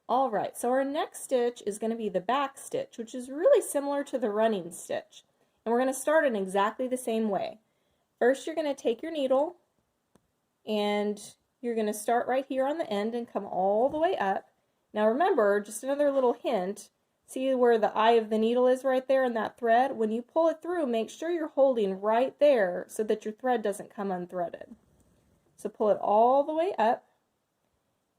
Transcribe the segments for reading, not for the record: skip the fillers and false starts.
All right, so our next stitch is going to be the back stitch, which is really similar to the running stitch. And we're going to start in exactly the same way. First, you're going to take your needle and you're going to start right here on the end and come all the way up. Now remember, just another little hint, see where the eye of the needle is right there in that thread? When you pull it through, make sure you're holding right there so that your thread doesn't come unthreaded. So pull it all the way up,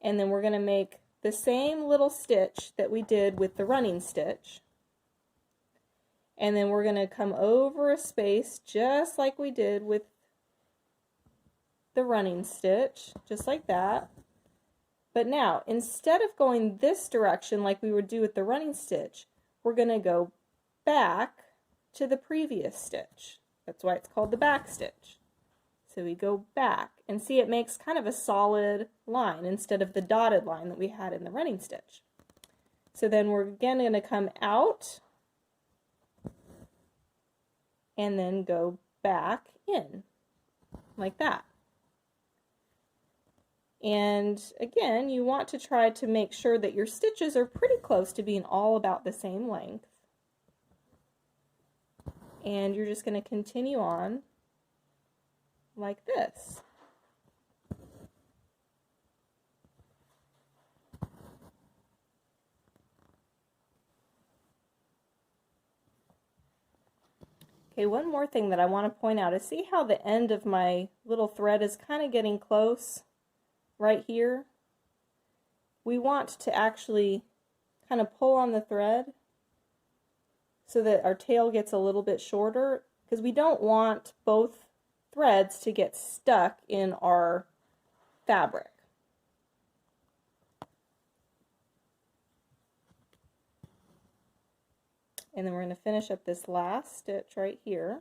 and then we're going to make the same little stitch that we did with the running stitch. And then we're going to come over a space just like we did with the running stitch, just like that. But now, instead of going this direction like we would do with the running stitch, we're going to go back to the previous stitch. That's why it's called the back stitch. So we go back, and see, it makes kind of a solid line instead of the dotted line that we had in the running stitch. So then we're again going to come out and then go back in like that. And again, you want to try to make sure that your stitches are pretty close to being all about the same length. And you're just going to continue on like this. Okay, one more thing that I want to point out is, see how the end of my little thread is kind of getting close right here? We want to actually kind of pull on the thread so that our tail gets a little bit shorter, because we don't want both threads to get stuck in our fabric. And then we're going to finish up this last stitch right here.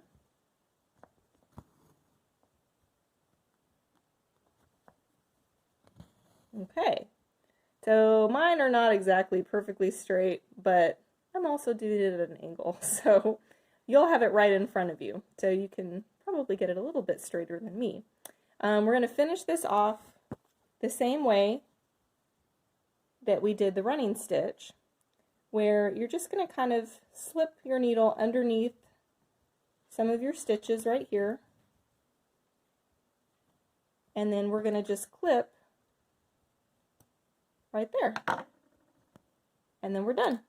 Okay, so mine are not exactly perfectly straight, but I'm also doing it at an angle, so you'll have it right in front of you, so you can probably get it a little bit straighter than me. We're going to finish this off the same way that we did the running stitch, where you're just going to kind of slip your needle underneath some of your stitches right here, and then we're going to just clip right there, and then we're done.